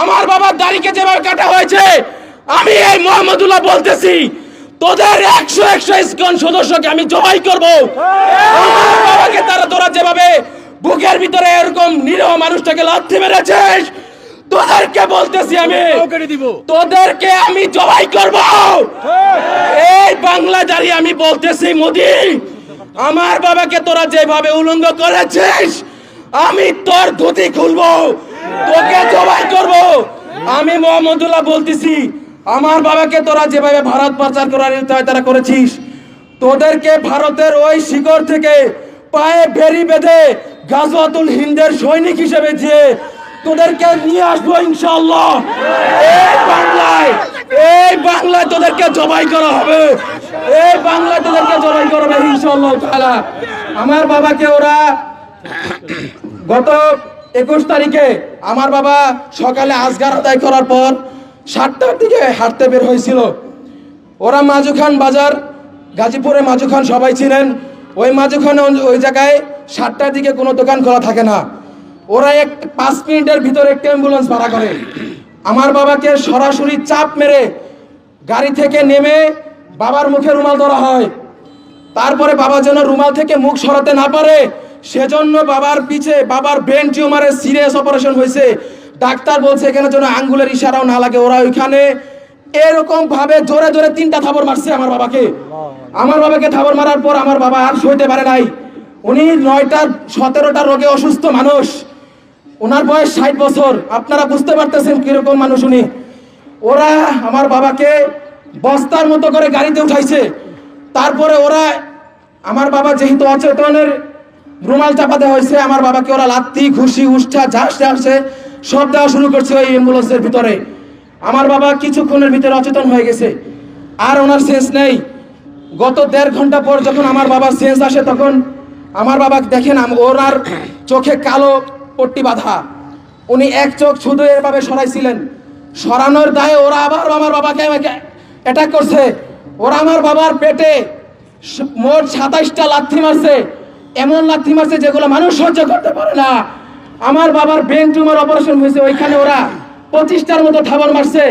আমার বাবার দাড়িকে যেভাবে কাটা হয়েছে, আমি এই মোহাম্মদুল্লাহ বলতেছি, তোদের 100 ইসকন সদস্যকে আমি জবাই করব। আমার বাবাকে তোরা যেভাবে বুকের ভিতরে এরকম নিরীহ মানুষটাকে লাথি মেরেছিস, তোদেরকে বলতেছি তোদেরকে আমি জবাই করব। এই বাংলা দাঁড়িয়ে আমি বলতেছি, মোদি, আমার বাবাকে তোরা যেভাবে উলঙ্গ করেছিস, আমি তোর ধুতি খুলবো, তোকে জবাই করব। আমি মোহাম্মদুল্লাহ বলতেছি, আমার বাবাকে তোরা যেভাবে ভারত পাচার করার তারা করেছিস, তোদেরকে ভারতের ওই শিকড় থেকে পায়ে বেরি বেঁধে গাজওয়াতুল হিন্দের সৈনিক হিসেবে যে তোদেরকে নিয়ে আসবো ইনশাআল্লাহ। এই বাংলায় তোদেরকে জবাই করা হবে, এই বাংলায় তোদেরকে জবাই করবে ইনশাআল্লাহ তাআলা। আমার বাবাকে ওরা গত 21 তারিখে আমার বাবা সকালে আজগার আদায় করার পর 7টার দিকে হাঁটতে বের হয়েছিল। ওরা মাজুখান বাজার, গাজীপুরে মাজুখান সবাই ছিলেন, ওই মাজুখানে ওই জায়গায় 7টার দিকে কোনো দোকান খোলা থাকে না। ওরা 5 মিনিটের ভিতরে একটা অ্যাম্বুলেন্স ভাড়া করে আমার বাবাকে সরাসরি চাপ মেরে গাড়ি থেকে নেমে বাবার মুখে রুমাল ধরা হয়। তারপরে বাবা যেন রুমাল থেকে মুখ সরাতে না পারে, সেজন্য বাবার পিছে বাবার ব্রেন টিউমারের সিরিয়াস অপারেশন হয়েছে। ডাক্তার বলছে এখানে যেন আঙ্গুলের ইশারাও না লাগে। ওরা ওইখানে এরকম ভাবে জোরে জোরে 3টা থাবর মারছে আমার বাবাকে। আমার বাবাকে থাবর মারার পর আমার বাবা আর সইতে পারে নাই। উনি 9টা-17টা রোগে অসুস্থ মানুষ, ওনার বয়স 60 বছর। আপনারা বুঝতে পারতেছেন কিরকম মানুষ উনি। ওরা আমার বাবাকে বস্তার মতো করে গাড়িতে উঠাইছে। তারপরে ওরা আমার বাবা যেহেতু অচেতনের রুমাল চাপাতে হয়েছে, আমার বাবাকে ওরা লাত্তি ঘুষি উষ্ঠা ঝাঁস আসছে সব দেওয়া শুরু করছে ওই অ্যাম্বুলেন্সের ভিতরে। আমার বাবা কিছুক্ষণের ভিতরে অচেতন হয়ে গেছে, আর ওনার সেন্স নেই। গত 1.5 ঘন্টা পর যখন আমার বাবার সেন্স আসে, তখন আমার বাবা দেখেন ওনার চোখে কালো পট্টি বাঁধা, উনি এক চোখ শুধু এভাবে সরাইছিলেন। সরানোর দায়ে ওরা আবার আমার বাবাকে অ্যাটাক করছে। ওরা আমার বাবার পেটে মোট 27টা লাথি মারছে, এমন লাথি মারছে যেগুলো মানুষ সহ্য করতে পারে না। আমার বাবার ব্রেন টিউমার অপারেশন হয়েছে, ওইখানে ওরা 25টার মতো থাবর মারছে।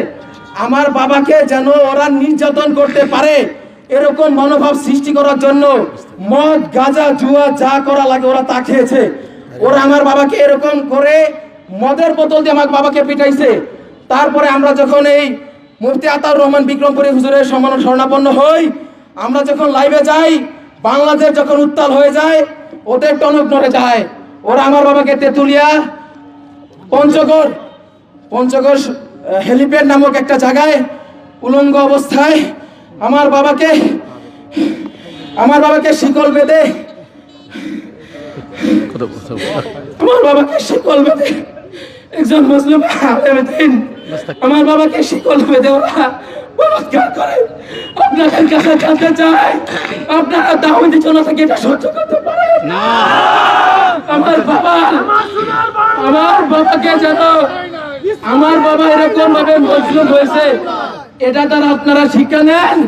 আমার বাবাকে যেন ওরা নির্যাতন করতে পারে এরকম মনোভাব সৃষ্টি করার জন্য মদ গাঁজা জুয়া যা করা লাগে ওরা তা খেয়েছে। ওরা আমার বাবাকে এরকম করে মদের বোতল দিয়ে আমার বাবাকে পিটাইছে। তারপরে আমরা যখন এই মুফতি আতাউর রহমান বিক্রমপুরী হুজুরের সম্মান শরণাপন্ন হই, আমরা যখন লাইভে যাই, বাংলাদেশ যখন উত্তাল হয়ে যায়, ওদের টনক নড়ে যায়। ওরা আমার বাবাকে তেতুলিয়া পঞ্চগড় হেলিপ্যাড নামক একটা জায়গায় উলঙ্গ অবস্থায় আমার বাবাকে শিকল বেঁধে একজন মুসলিম আলেম দিন আমার বাবাকে শিকল বেঁধে ওরা বলাৎকার করে। আপনাদের কাছে জানতে চাই, আপনারা দাওয়াতি জনতাকে এটা সহ্য করতে পারেন না? আমার বাবাকে যেন আমার বাবা এরকম ভাবে মজলুম হয়েছে, এটা তারা আপনারা শিক্ষা নেন।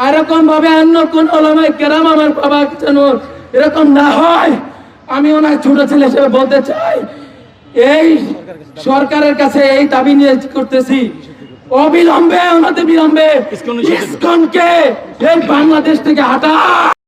এরকম ভাবে অন্য কোন ওলামায়ে কেরাম আমার বাবা যেন এরকম না হয়। আমি ওনার ছোট ছেলে হিসেবে বলতে চাই, এই সরকারের কাছে এই দাবি নিয়ে করতেছি, অবিলম্বে বিলম্বে ইসকনকে এই বাংলাদেশ থেকে হটা।